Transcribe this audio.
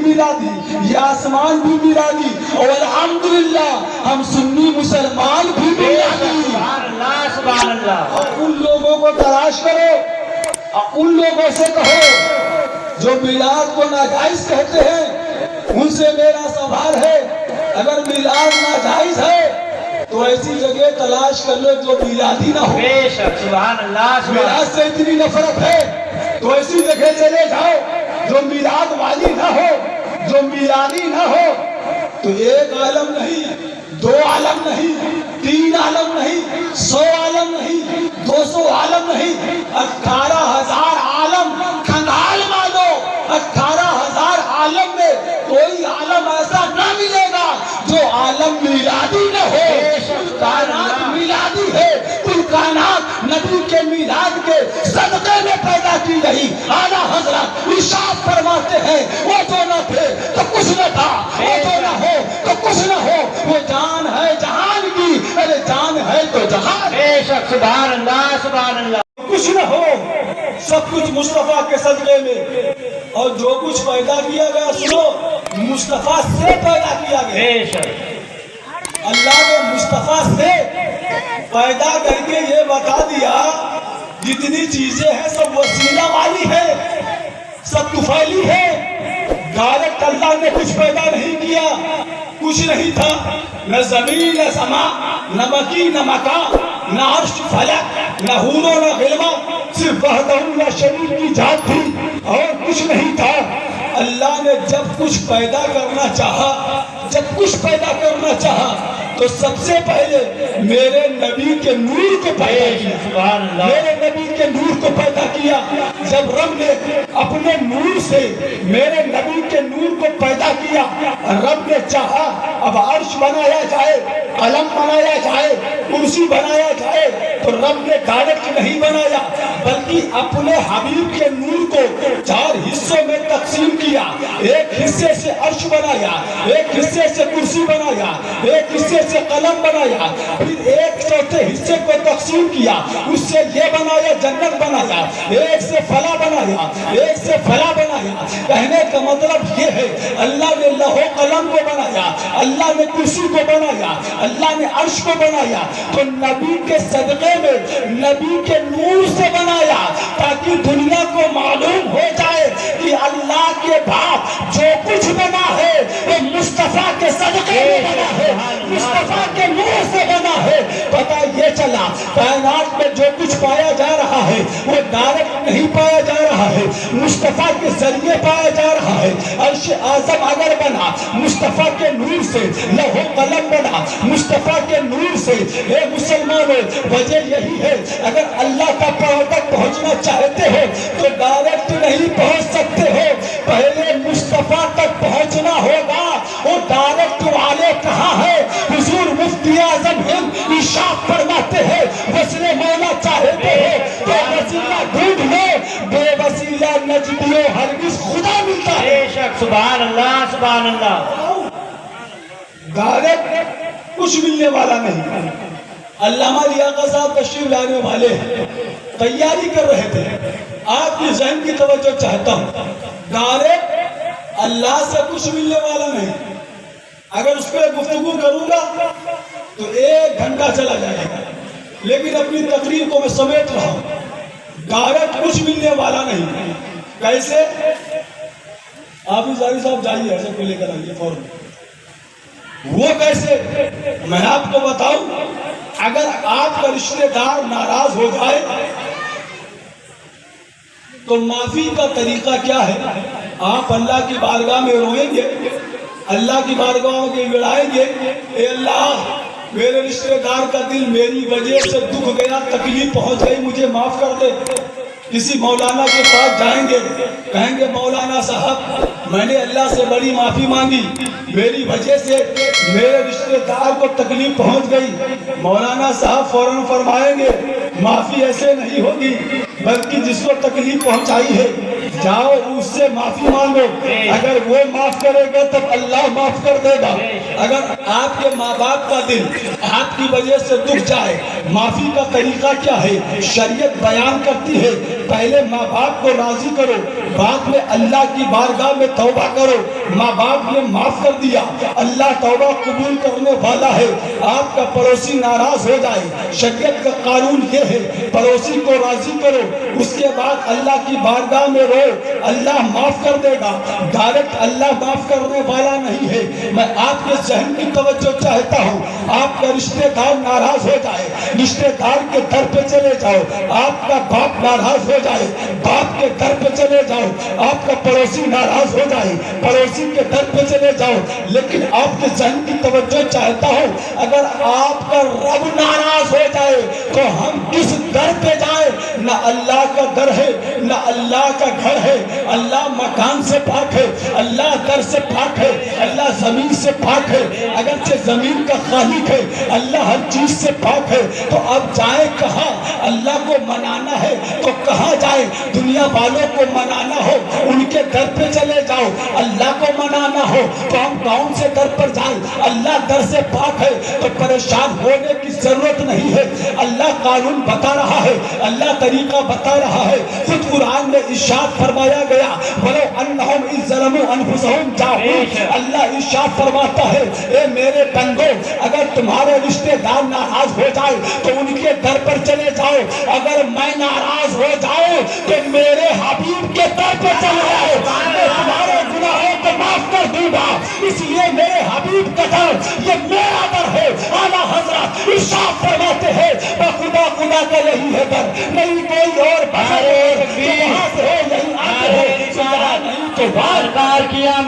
ملا دی، یہ آسمان بھی ملا دی، اور الحمدللہ ہم سنی مسلمان بھی ملا دی۔ سبحان اللہ سبحان اللہ۔ اور ان لوگوں کو تلاش کرو اور ان لوگوں سے کہو جو میلاد کو ناجائز کہتے ہیں، ان سے میرا سوال ہے اگر میلاد ناجائز ہے تو ایسی جگہ تلاش کر لو جو میلادی نہ ہو۔ بے شک سبحان اللہ سبحان میلاد سے اتنی نفرت ہے تو ایسی جگہ چلے جاؤ جو میلاد والی نہ ہو، جو میلادی نہ ہو۔ تو ایک عالم نہیں، دو عالم نہیں، تین عالم نہیں، 100 عالم نہیں، 200 عالم نہیں، 18,000 عالم کھنگال مانو۔ 18,000 عالم میں کوئی عالم ایسا نہ ملے گا جو عالم میلادی نہ ہو۔ کل کائنات میلادی ہے، کل کائنات نبی کے میلاد کے صدقے میں پیدا کی گئی۔ اعلیٰ حضرت ارشاد فرماتے ہیں وہ جو نہ تھے تو کچھ نہ تھا، وہ جو نہ ہو تو کچھ نہ ہو، وہ جان ہے جہان کی، ارے جان ہے تو جہان۔ بے شک سبحان اللہ سبحان اللہ۔ کچھ نہ ہو، سب کچھ مصطفیٰ کے صدقے میں، اور جو کچھ پیدا کیا گیا سنو مصطفیٰ سے پیدا کیا گیا۔ بے شک اللہ نے مصطفیٰ سے پیدا کر کے یہ بتا دیا جتنی چیزیں ہیں سب وسیلہ والی ہے، سب طفیلی ہے۔ ڈائریکٹ اللہ نے کچھ پیدا نہیں کیا، کچھ نہیں تھا، نہ زمین نہ سما، نہ مکی نہ مکان، نہ عرش فلک، نہ حور و نہ غلبہ، صرف وحدہ لا شریک کی ذات تھی اور کچھ نہیں تھا۔ اللہ نے جب کچھ پیدا کرنا چاہا، جب کچھ پیدا کرنا چاہا تو سب سے پہلے میرے نبی کے نور کو پیدا کیا، سبحان اللہ۔ میرے نبی کے نور کو پیدا کیا۔ جب رب نے اپنے نور سے میرے نبی کے نور کو پیدا کیا، رب نے چاہا اب عرش بنایا جائے، قلم بنایا جائے، کرسی بنایا جائے، تو رب نے ڈائریکٹ نہیں بنایا بلکہ اپنے حبیب کے نور کو 4 حصوں میں تقسیم کیا۔ ایک حصے سے عرش بنایا، ایک حصے سے کرسی بنایا، ایک حصے سے قلم بنایا، پھر ایک چوتھے حصے کو تقسیم کیا، اس سے یہ بنایا جنت بنایا، ایک سے فلا بنایا، ایک سے فلا بنایا۔ کہنے کا مطلب یہ ہے اللہ نے لوح و قلم کو بنایا، اللہ نے کرسی کو بنایا، اللہ نے عرش کو بنایا، تو نبی کے صدقے میں نبی کے نور سے بنایا تاکہ دنیا کو معلوم ہو جائے کہ اللہ کے بعد جو کچھ بنا ہے وہ مصطفیٰ کے صدقے میں بنا ہے، مصطفیٰ کے نور سے بنا ہے۔ پتہ یہ چلا کائنات میں جو کچھ پایا جا رہا ہے وہ ڈائریکٹ نہیں پایا جا رہا ہے، مصطفیٰ کے ذریعے پایا جا رہا ہے۔ عرش اعظم اگر بنا مصطفیٰ کے نور سے، لوح و قلم بنا مصطفیٰ کے نور سے۔ اے مسلمانوں، وجہ یہی ہے اگر اللہ کا پروڈکٹ پہنچنا چاہتے ہو تو ڈائریکٹ نہیں پہنچ سکتے ہو، پہلے مصطفیٰ تک پہنچنا ہوگا۔ وہ ڈائریکٹ والے کہاں ہے؟ حضور مفتی اعظم ہند ارشاد فرماتے ہیں وصل مولا چاہتے ہو تو وسیلہ ڈھونڈ لو، بے وسیلہ نجدیوں ہرگز خدا ملتا ہے۔ بے شک سبحان اللہ سبحان اللہ۔ ڈائریکٹ کچھ ملنے والا نہیں۔ علامہ لیاقت صاحب تشریف لانے والے تیاری کر رہے تھے، آپ کی ذہن کی توجہ چاہتا ہوں۔ ڈائریکٹ اللہ سے کچھ ملنے والا نہیں، اگر اس پہ گفتگو کروں گا تو 1 گھنٹہ چلا جائے گا، لیکن اپنی تقریر کو میں سمیٹ رہا ہوں۔ ڈائریکٹ کچھ ملنے والا نہیں۔ کیسے؟ آپ زاری صاحب جائیے، ایسے کو لے کر آئیے فوراً۔ وہ کیسے میں آپ کو بتاؤں؟ اگر آپ کا رشتہ دار ناراض ہو جائے تو معافی کا طریقہ کیا ہے؟ آپ اللہ کی بارگاہ میں روئیں گے، اللہ کی بارگاہ میں گڑائیں گے، اے اللہ میرے رشتہ دار کا دل میری وجہ سے دکھ گیا، تکلیف پہنچ گئی، مجھے معاف کر دے۔ کسی مولانا کے پاس جائیں گے، کہیں گے مولانا صاحب میں نے اللہ سے بڑی معافی مانگی، میری وجہ سے میرے رشتہ دار کو تکلیف پہنچ گئی۔ مولانا صاحب فوراً فرمائیں گے معافی ایسے نہیں ہوگی، بلکہ جس کو تکلیف پہنچائی ہے جاؤ اس سے معافی مانگو، اگر وہ معاف کرے گا تب اللہ معاف کر دے گا۔ اگر آپ کے ماں باپ کا دل آپ کی وجہ سے دکھ جائے، معافی کا طریقہ کیا ہے؟ شریعت بیان کرتی ہے پہلے ماں باپ کو راضی کرو، بعد میں اللہ کی بارگاہ میں توبہ کرو. ماں باپ نے معاف کر دیا, اللہ توبہ قبول کرنے والا ہے. آپ کا پڑوسی ناراض ہو جائے, شریعت کا قانون یہ ہے پڑوسی کو راضی کرو, اس کے بعد اللہ کی بارگاہ میں رو, اللہ معاف کر دے گا. ڈائریکٹ اللہ معاف کرنے والا نہیں ہے. میں آپ کے ذہن کی توجہ چاہتا ہوں, آپ کا رشتہ دار ناراض ہو جائے, رشتہ دار کے در پہ چلے جاؤ. آپ کا باپ ناراض ہو جائے, باپ کے در پہ چلے جاؤ. آپ کا پڑوسی ناراض ہو جائے, پڑوسی کے در پہ چلے جاؤ. لیکن آپ کے ذہن کی توجہ چاہتا ہوں, اگر آپ کا رب ناراض ہو جائے تو ہم کس در پہ جائیں؟ نہ اللہ کا در ہے, نہ اللہ کا گھر ہے. اللہ مکان سے پاک ہے, اللہ در سے پاک ہے, اللہ زمین سے پاک ہے. اگرچہ زمین کا خالق ہے, اللہ ہر چیز سے پاک ہے. تو اب جائیں کہاں؟ اللہ کو منانا ہے تو کہاں جائیں؟ دنیا والوں کو منانا ہو ان کے در پہ چلے جاؤ. اللہ کو منانا ہو تو ہم کون سے در پر جائیں؟ اللہ در سے پاک ہے تو پریشان ہونے کی ضرورت نہیں ہے. اللہ قانون بتا رہا ہے, اللہ طریقہ بتا رہا ہے. خود قرآن میں ارشاد فرمایا گیا, وَلَوْ أَنَّهُمْ إِذْ ظَلَمُوا أَنفُسَهُمْ جَاءُوكَ. اللہ ارشاد فرماتا ہے, اے میرے بندو, اگر تمہارے رشتے دار ناراض ہو جائے تو ان کے در پر چلے جاؤ. اگر میں ناراض ہو جاؤں تو میرے حبیب کے در پر چلے جاؤ, میں تمہارے گناہوں کو معاف کر دوں گا. اس لیے میرے حبیب کا در یہ میرا در ہے. اعلیٰ حضرت ارشاد فرماتے ہیں, خدا خدا کا یہی ہے در, نہیں کوئی اور بہر ہے. وہاں سے ہو یہی آتے ہو, نہیں تو بار بار کیا